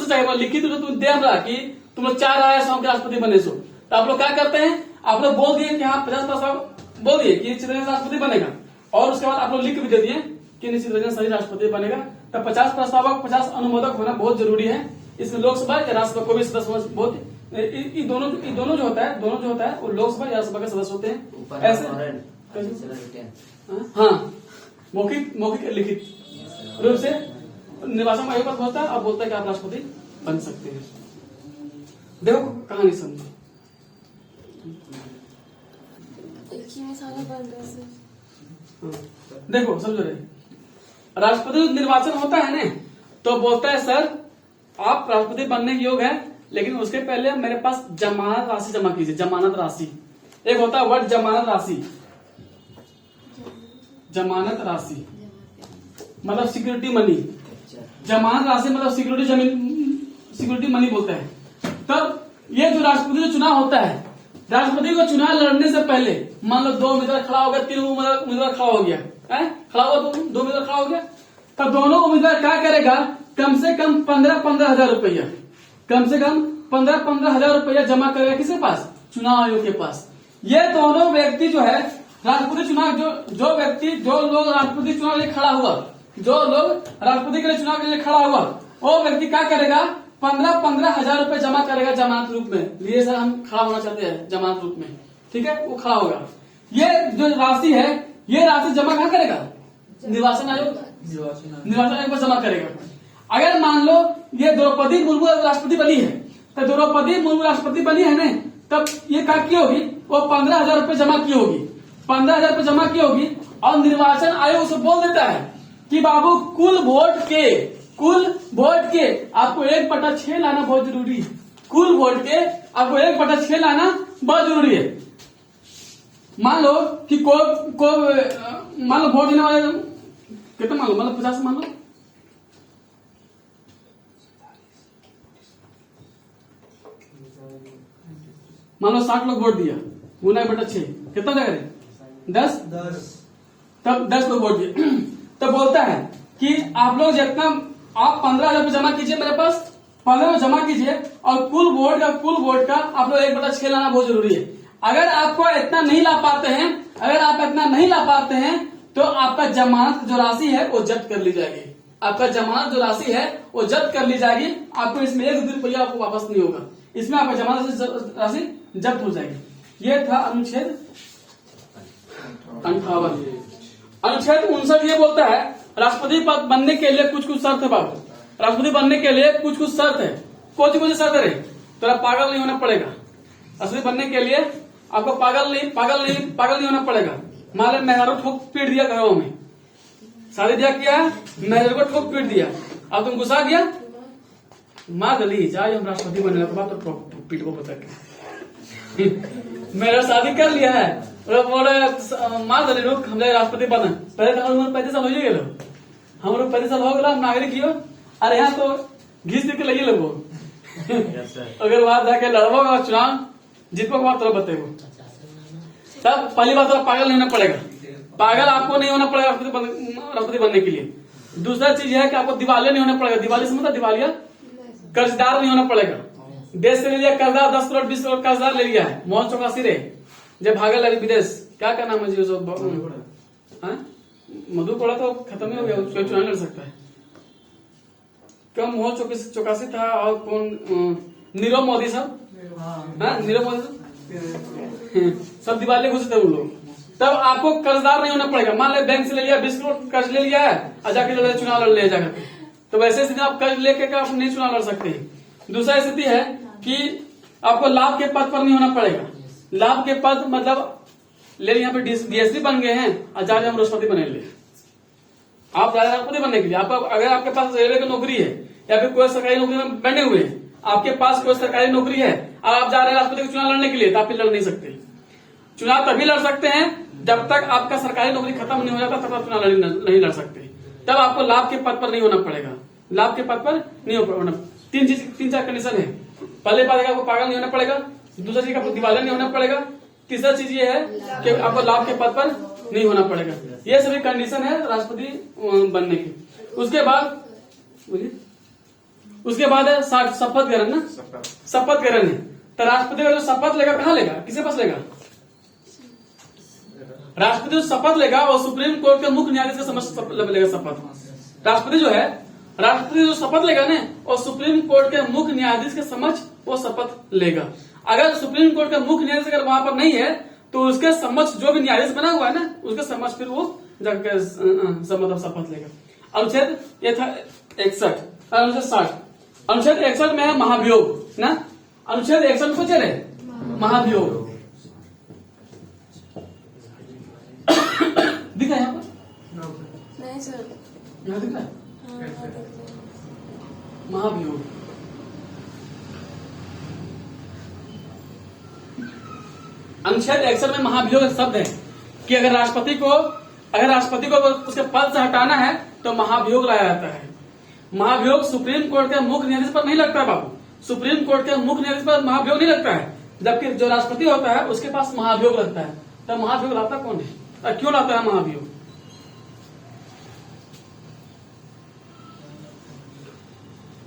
चाहिए, लिखित रूप तुम दे रहा कि तुम लोग चाह रहा है सो राष्ट्रपति बने। सो तो आप लोग क्या करते हैं, आप लोग बोल दिए कि हाँ 50 प्रस्ताव बोल दिए कि चितरंजन राष्ट्रपति बनेगा, और उसके बाद आप लोग लिख भी दे दिए कि चितरंजन सही राष्ट्रपति बनेगा। तब 50 प्रस्तावक 50 अनुमोदक होना बहुत जरूरी है। इसमें लोकसभा या राज्यसभा को भी सदस्य बहुत, ये दोनों जो होता है वो लोकसभा या राज्यसभा के सदस्य होते हैं। ऐसे हाँ मौखिक लिखित रूप से निर्वाचन आयोग पर पहुंचता है और बोलता है कि आप राष्ट्रपति बन सकते हैं। देखो कहानी समझो, एक ही में सारा बन रहा है सर। देखो समझो रहे, राष्ट्रपति निर्वाचन होता है ना, तो बोलता है सर आप राष्ट्रपति बनने के योग्य है, लेकिन उसके पहले मेरे पास जमानत राशि जमा कीजिए। जमानत राशि एक होता है वर्ड, जमानत राशि मतलब सिक्योरिटी मनी। जमानत राशि मतलब सिक्योरिटी मनी बोलते हैं। तब ये जो राष्ट्रपति जो चुनाव होता है, राष्ट्रपति को चुनाव लड़ने से पहले मान लो 2 उम्मीदवार खड़ा हो गया, 3 उम्मीदवार खड़ा हो गया है, खड़ा हुआ तो 2 उम्मीदवार खड़ा हो गया, तब दोनों उम्मीदवार क्या करेगा, कम से कम 15-15 हजार रुपया, कम से कम 15-15 हजार रुपया जमा करेगा किसके पास, चुनाव आयोग के पास। ये दोनों व्यक्ति जो है राष्ट्रपति चुनाव जो लोग राष्ट्रपति चुनाव के लिए खड़ा हुआ, जो लोग राष्ट्रपति के लिए चुनाव के लिए खड़ा हुआ, वो व्यक्ति क्या करेगा, 15-15 हजार रुपए जमा करेगा जमानत रूप में। लिए सर हम खड़ा होना चाहते हैं जमानत रूप में, ठीक है, वो खड़ा होगा। ये जो राशि है, ये राशि जमा कहाँ करेगा, निर्वाचन आयोग पर जमा करेगा। अगर मान लो ये द्रौपदी मुर्मू राष्ट्रपति बनी है, तो द्रौपदी मुर्मू राष्ट्रपति बनी है ना, तब ये क्या की होगी, वो 15 हजार रुपए जमा की होगी, 15 हजार रुपए जमा की होगी। और निर्वाचन आयोग उसे बोल देता है कि बाबू कुल वोट के आपको 1/6 लाना बहुत जरूरी है, कुल वोट के आपको 1/6 लाना बहुत जरूरी है। मान लो कि मान लो वोट देने वाले कितना, मान लो 50, मान लो 60 लोग वोट दिया, 9/6 कितना देगा, 10, तब 10 लोग वोट दिए। तब बोलता है कि आप लोग जितना आप 15 हजार जमा कीजिए, मेरे पास 15 जमा कीजिए, और कुल वोट का आप लोग 1/6 लाना बहुत जरूरी है। अगर आपको इतना नहीं ला पाते हैं, तो आपका जमानत जो राशि है वो जब्त कर ली जाएगी, आपका जमानत जो राशि है वो जब्त कर ली जाएगी। आपको इसमें 1 रुपया आपको वापस नहीं होगा, इसमें आपका जमानत राशि जब्त हो जाएगी। ये था अनुच्छेद 58। अनुच्छेद 59 ये बोलता है राष्ट्रपति पद बनने के लिए कुछ शर्त है बाबू, राष्ट्रपति बनने के लिए कुछ शर्त है। कौन सी शर्त है, तो पागल नहीं होना पड़ेगा। राष्ट्रपति बनने के लिए आपको पागल नहीं होना पड़ेगा। मान लो मेहरारू ठोक पीट दिया, घरों में शादी ब्याह किया है, मेहरारू को ठोक पीट दिया, अब तुम गुस्सा गया, माँ गली जाए हम राष्ट्रपति बनने के बाद तो पीट को बता के मेरा शादी कर लिया है, मार दे लोग हमने राष्ट्रपति बना, पहले तो हम 35 साल हो गए, हम लोग 35 साल हो गए, हम नागरिक हो। अरे यहाँ तो घिस के लगे लोगो अगर वहां जाके लड़ोगा चुनाव जीतोगे बात तो बताएगो, तब पहली बात तो पागल नहीं होना पड़ेगा, पागल आपको नहीं होना पड़ेगा राष्ट्रपति बनने के लिए। दूसरा चीज है कि आपको दिवालिया नहीं होना पड़ेगा, दिवाली से मतलब दिवालिया कर्जदार नहीं होना पड़ेगा। देश से ले लिया कर्जदार 10 करोड़ 20 करोड़ कर्जदार ले लिया है, मोहन चौकसी रे जब भागल अरे विदेश, क्या नाम है जी मधु कोड़ा तो खत्म ही हो गया, उसको चुनाव लड़ सकता है। कम मोहन चौकसी था, और कौन नीरव मोदी सब, नीरव मोदी सब दिवाली घुसे थे वो लोग। तब आपको कर्जदार नहीं होना पड़ेगा। मान ले बैंक से ले लिया 20 करोड़ कर्ज ले लिया है और जाके चुनाव लड़ लिया जाकर, तो वैसे स्थिति आप कर्ज लेके आप नहीं चुनाव लड़ सकते हैं। दूसरा स्थिति है कि आपको लाभ के पद पर नहीं होना पड़ेगा। लाभ के पद मतलब ले यहाँ पे डीएसपी बन गए हैं और जा रहे हम राष्ट्रपति बने ले, आप जा रहे राष्ट्रपति बनने के लिए। आप अगर आपके पास रेलवे की नौकरी है या फिर कोई सरकारी नौकरी में बने हुए हैं, आपके पास कोई सरकारी नौकरी है और आप जा रहे हैं राष्ट्रपति को चुनाव लड़ने के लिए, तो आप फिर लड़ नहीं सकते। चुनाव तभी लड़ सकते हैं जब तक आपका सरकारी नौकरी खत्म नहीं हो जाता, तब आप चुनाव नहीं लड़ सकते। तब आपको लाभ के पद पर नहीं होना पड़ेगा, लाभ के पद पर नहीं होना। 3-4 कंडीशन है। पहले बात आपको पागल नहीं होना पड़ेगा, दूसरा चीज आपको दिवालिया नहीं होना पड़ेगा, तीसरा चीज ये है कि आपको लाभ के पद पर नहीं होना पड़ेगा। ये सभी कंडीशन है राष्ट्रपति बनने की। उसके बाद है शपथ ग्रहण ना, शपथ ग्रहण है। तो राष्ट्रपति का जो शपथ लेगा कहाँ लेगा, किसके पास लेगा? राष्ट्रपति जो शपथ लेगा वो सुप्रीम कोर्ट के मुख्य न्यायाधीश के समक्ष लेगा शपथ। राष्ट्रपति जो शपथ लेगा ना, और सुप्रीम कोर्ट के मुख्य न्यायाधीश के समक्ष वो शपथ लेगा। अगर सुप्रीम कोर्ट का मुख्य न्यायाधीश अगर वहां पर नहीं है, तो उसके समक्ष जो भी न्यायाधीश बना हुआ है ना, उसके समक्ष फिर वो जाकर मतलब शपथ लेगा। अनुच्छेद ये था 61। अनुच्छेद 60, अनुच्छेद 61 में है महाभियोग ना, अनुच्छेद 61 में पूछे रहे महाभियोग दिखा यहाँ पर? नहीं सर, यहाँ दिख रहा है हाँ दिख रहा है। महाभियोग। अनुच्छेद 61 में महाभियोग शब्द है कि अगर राष्ट्रपति को उसके पद से हटाना है तो महाभियोग लाया जाता है। महाभियोग सुप्रीम कोर्ट के मुख्य न्यायाधीश पर नहीं लगता बाबू, सुप्रीम कोर्ट के मुख्य न्यायाधीश पर महाभियोग नहीं लगता है, जबकि जो राष्ट्रपति होता है उसके पास महाभियोग लगता है। तब महाभियोग लाता कौन है, क्यों लाता है महाभियोग?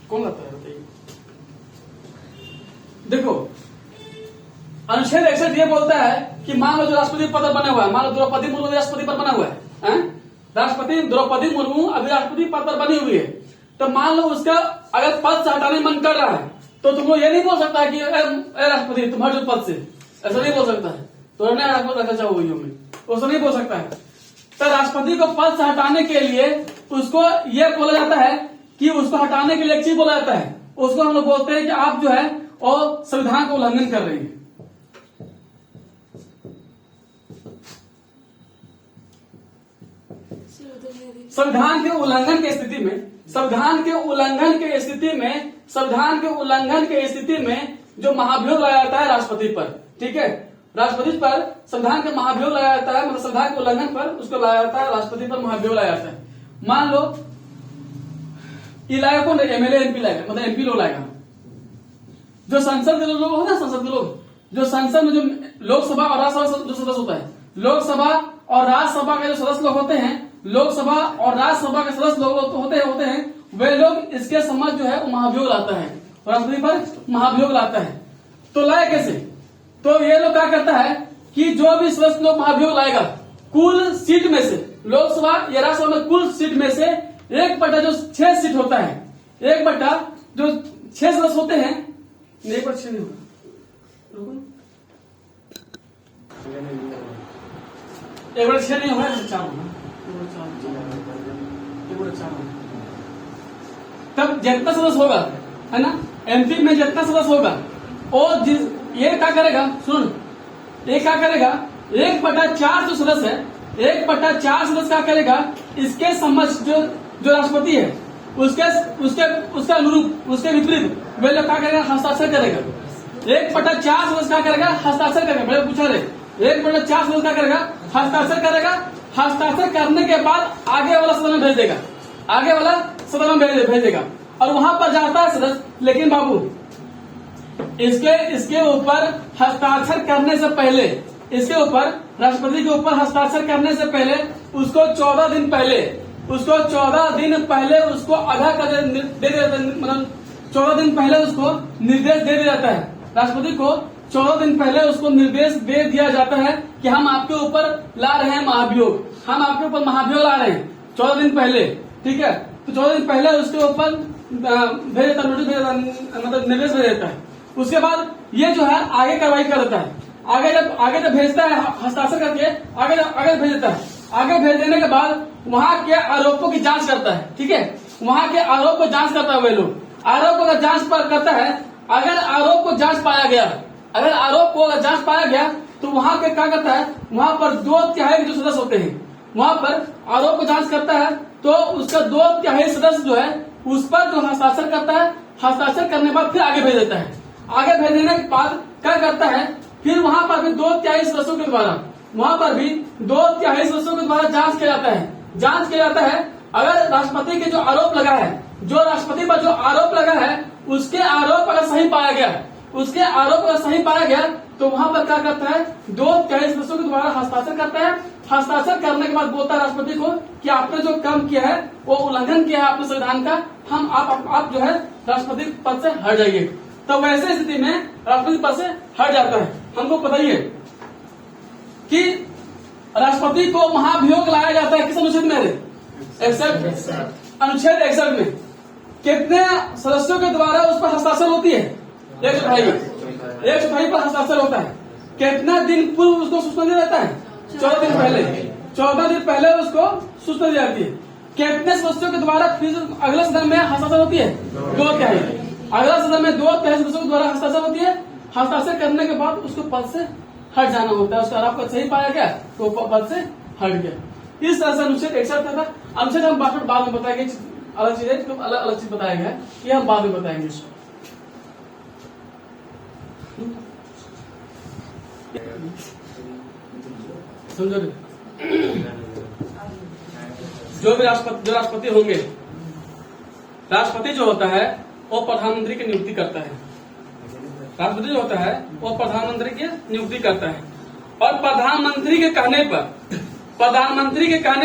कौन लाता है बताइए? देखो, अनुच्छेद 61 ये बोलता है कि मान लो जो राष्ट्रपति पद पर बना हुआ है, मान लो द्रौपदी मुर्मू राष्ट्रपति पर बना हुआ है, राष्ट्रपति द्रौपदी मुर्मू अभी राष्ट्रपति पद पर बनी हुई है, तो मान लो उसका अगर पद से हटाने मन कर रहा है तो तुम लोग ये नहीं बोल सकता है कि राष्ट्रपति तुम्हारे जो पद से, ऐसा नहीं बोल सकता है। तो राष्ट्रपति रखना चाहोगे में उसको नहीं बोल सकता है। तो राष्ट्रपति को पद से हटाने के लिए उसको ये बोला जाता है कि उसको हटाने के लिए एक चीज बोला जाता है, उसको हम लोग बोलते हैं कि आप जो है और संविधान का उल्लंघन कर रहे हैं। संविधान के उल्लंघन की स्थिति में, संविधान के उल्लंघन की स्थिति में, संविधान के उल्लंघन की स्थिति में जो महाभियोग लगाया जाता है राष्ट्रपति पर, ठीक है, राष्ट्रपति पर संविधान के महाभियोग लगाया जाता है, मतलब संविधान के उल्लंघन पर उसको लगाया जाता है, राष्ट्रपति पर महाभियोग लगाया जाता है। मान लो ये लाएगा कौन, एमएलए एमपी लाएगा, मतलब एमपी लोग लाएगा। जो संसद के लोग होते हैं, संसद के लोग, जो संसद में जो लोकसभा और राज्यसभा जो सदस्य होता है, लोकसभा और राज्यसभा के जो सदस्य लोग होते हैं, लोकसभा और राज्यसभा के सदस्य लोग होते हैं, वे लोग इसके समझ जो है महाभियोग लाता है, राष्ट्रपति पर महाभियोग लाता है। तो लाए कैसे? तो ये लोग क्या करता है कि जो भी सदस्य लोग महाभियोग लाएगा, कुल सीट में से, लोकसभा या राज्यसभा में कुल सीट में से 1/6 जो 6 सीट होता है, 1/6 जो 6 सदस्य होते हैं, 1/6 नहीं होगा, 1/6 नहीं होगा, 4 होगा, 1/4 तब जितना सदस्य होगा, है ना, एमपी में जितना सदस्य होगा और ये क्या करेगा, सुन, ये क्या करेगा, 1/4 जो सदस्य है, 1/4 सदस्य क्या करेगा, इसके समझ जो राष्ट्रपति है उसके अनुरूप, उसके विपरीत वे लोग क्या करेगा, हस्ताक्षर करेगा। 1/4 सदस्य क्या करेगा, हस्ताक्षर करेगा। मेरे पूछा रहे 1/4 सदस्य क्या करेगा, हस्ताक्षर करेगा। हस्ताक्षर करने के बाद आगे वाला सदन में भेज देगा, आगे वाला सदन में भेज देगा और वहां पर जाता है सदस्य। लेकिन बाबू इसके ऊपर हस्ताक्षर करने से पहले, इसके ऊपर राष्ट्रपति के ऊपर हस्ताक्षर करने से पहले उसको 14 दिन पहले, उसको आधा कर दे देता, मतलब 14 दिन पहले उसको निर्देश दे दिया जाता है। राष्ट्रपति को 14 दिन पहले उसको निर्देश दे दिया जाता है कि हम आपके ऊपर ला रहे हैं महाभियोग, हम आपके ऊपर महाभियोग ला रहे हैं 14 दिन पहले, ठीक है। तो 14 दिन पहले उसके ऊपर भेज देता, नोटिस भेज देता, मतलब निर्देश भेज देता है। उसके बाद ये जो है आगे कार्रवाई कर देता है, आगे जब भेजता है हस्ताक्षर करके आगे भेज देता है। आगे भेज देने के बाद वहां के आरोपों की जांच करता है, ठीक है, वहां के आरोप को जांच करता है। वे लोग आरोप को जांच करता है, अगर आरोप को जांच पाया गया, अगर आरोप को अगर जांच पाया गया तो वहां पे क्या करता है, वहां पर 2/3 जो सदस्य होते हैं, वहां पर आरोप को जांच करता है तो उसका 2/3 सदस्य जो है उस पर जो हस्ताक्षर करता है, हस्ताक्षर करने के बाद फिर आगे भेज देता है। आगे भेज देने के बाद क्या करता है, फिर वहां पर भी 2/3 सदस्यों के द्वारा, वहां पर भी 2/3 सदस्यों के द्वारा जांच किया जाता है। जांच किया जाता है अगर राष्ट्रपति के जो आरोप लगा है, जो राष्ट्रपति पर जो आरोप लगा है उसके आरोप अगर सही पाया गया, उसके आरोप अगर सही पाया गया तो वहां पर क्या करता है, 2/3 सदस्यों के द्वारा हस्ताक्षर करता है। हस्ताक्षर करने के बाद बोलता है राष्ट्रपति को कि आपने जो काम किया है वो उल्लंघन किया है आपने संविधान का, हम आप जो है राष्ट्रपति पद से हट जाइए। तो वैसे स्थिति में राष्ट्रपति पद से हट जाता है। हमको बताइए कि राष्ट्रपति को महाभियोग लाया जाता है किस अनुच्छेद में, 61 अनुच्छेद 61 में कितने सदस्यों के द्वारा उस पर हस्ताक्षर होती है, 128 पर हस्ताक्षर होता है। कितना दिन पूर्व उसको सूचना दी जाता है, 14 दिन पहले, 14 दिन पहले उसको सूचना दी जाती है। कितने सदस्यों के द्वारा फिर अगले सदन में हस्ताक्षर होती है, 2/3। अगला सदन में 2/3 सदस्यों के द्वारा हस्ताक्षर होती है। हस्ताक्षर करने के बाद उसको पद से हट जाना होता है। उसका आरोप को सही पाया गया तो पद से हट गया। इस तरह से अनुच्छेद 61 था। अनुच्छेद हम बाद में बताएंगे, अलग चीज है, अलग चीज बताया गया है, ये हम बाद में बताएंगे। समझो, जो राष्ट्रपति होंगे, राष्ट्रपति जो होता है वो प्रधानमंत्री की नियुक्ति करता है। राष्ट्रपति जो होता है वो प्रधानमंत्री की नियुक्ति करता है। और प्रधानमंत्री के कहने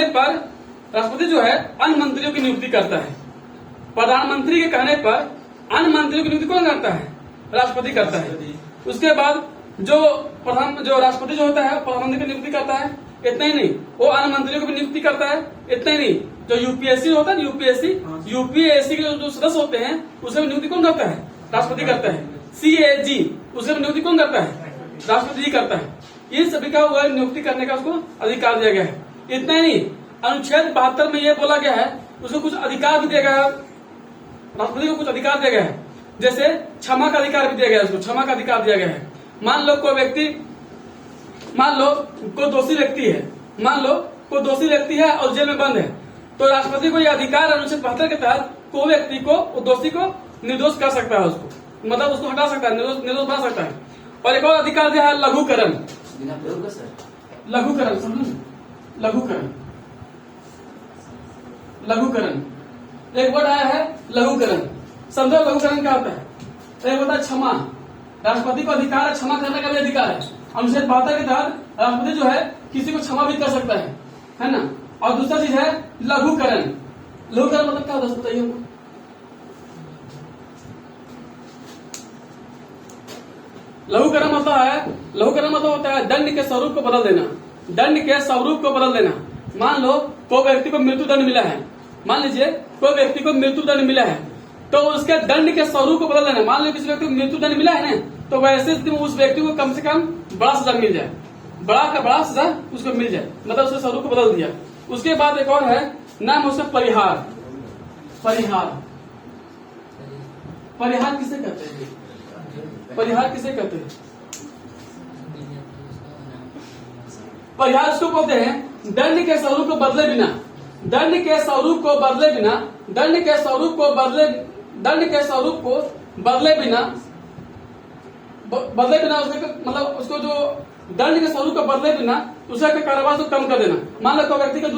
पर राष्ट्रपति जो है अन्य मंत्रियों की नियुक्ति करता है। प्रधानमंत्री के कहने पर अन्य मंत्रियों की नियुक्ति कौन करता है? राष्ट्रपति करता है। उसके बाद जो राष्ट्रपति जो होता है प्रधानमंत्री की नियुक्ति करता है। इतना ही नहीं, वो अन्य मंत्रियों की भी नियुक्ति करता है। इतना ही नहीं, जो यूपीएससी होता है यूपीएससी के जो सदस्य होते हैं उसकी नियुक्ति कौन करता है? राष्ट्रपति करता है। CAG उसकी नियुक्ति कौन करता है? राष्ट्रपति जी करता है। इन सभी का वह नियुक्ति करने का उसको अधिकार दिया गया है। इतना ही नहीं, अनुच्छेद 72 में यह बोला गया है उसको कुछ अधिकार भी दिया गया है, राष्ट्रपति को कुछ अधिकार दिया गया है। जैसे क्षमा का अधिकार भी दिया गया है, उसको क्षमा का अधिकार दिया गया है। मान लो कोई दोषी व्यक्ति है और जेल में बंद है, तो राष्ट्रपति को यह अधिकार अनुच्छेद 72 के तहत कोई व्यक्ति को दोषी को निर्दोष कर सकता है, उसको मतलब उसको हटा सकता है, निर्दोष बना सकता है। और एक और अधिकार दिया है लघुकरण। बिना प्रयोग का सर लघुकरण समझो, लघुकरण एक वर्ड आया है लघुकरण। समझो लघुकरण क्या होता है? एक होता है क्षमा। राष्ट्रपति को अधिकार है क्षमा करने का भी अधिकार है। अनुच्छेद 72 के तहत राष्ट्रपति जो है किसी को क्षमा भी कर सकता है ना। और दूसरा चीज है लघुकरण। लघुकरण मतलब क्या होता है बताइए हमको? लघुकरण मतलब होता है दंड के स्वरूप को बदल देना। मान लो कोई व्यक्ति को मृत्यु दंड मिला है, तो उसके दंड के स्वरूप को बदल देना। मान लो किसी व्यक्ति को मृत्यु दंड मिला है ना, तो वैसे स्थिति में उस व्यक्ति को कम से कम बड़ा सजा मिल जाए, बड़ा सजा उसको मिल जाए, मतलब उसके स्वरूप को बदल दिया। उसके बाद एक और है नाम उसका परिहार। परिहार किसे कहते हैं? परिहार उसको बोलते हैं दंड के स्वरूप को बदले बिना उसके मतलब उसको जो दंड के स्वरूप को बदले बिना उसका कारोबार को कम कर देना। मान लो कोई व्यक्ति को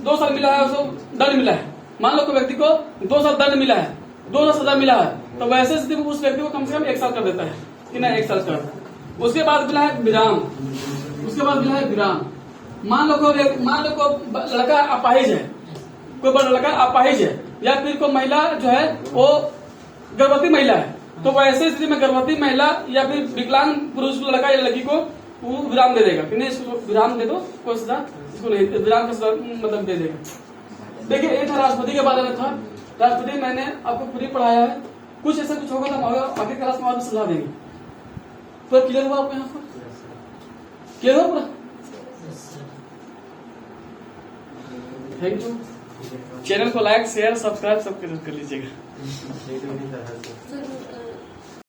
2 साल मिला है, उसको दंड मिला है। मान लो कोई व्यक्ति को 2 साल दंड मिला है, 2 साल सजा मिला है, तो वैसे स्थिति में उस व्यक्ति को कम से कम 1 साल कर देता है कि नहीं 1 साल कर। उसके बाद मिला है विराम। मान लो कोई लड़का अपाहिज है, या फिर कोई महिला जो है वो गर्भवती महिला है, तो वैसे स्थिति में गर्भवती महिला या फिर विकलांग पुरुष लड़का या लड़की को वो विराम दे देगा कि नहीं इसको विराम दे दो, कोई सजा इसको नहीं, विराम का सजा मतलब दे देगा। देखिए ये था राष्ट्रपति के बारे में था। राष्ट्रपति मैंने आपको पूरी पढ़ाया है। कुछ ऐसा कुछ होगा तो आगे क्लास में और सलाह देंगे। तो क्लियर हुआ आपको? यहाँ पर क्लियर हुआ पूरा? Thank you. चैनल को लाइक शेयर सब्सक्राइब सब कर लीजिएगा। सर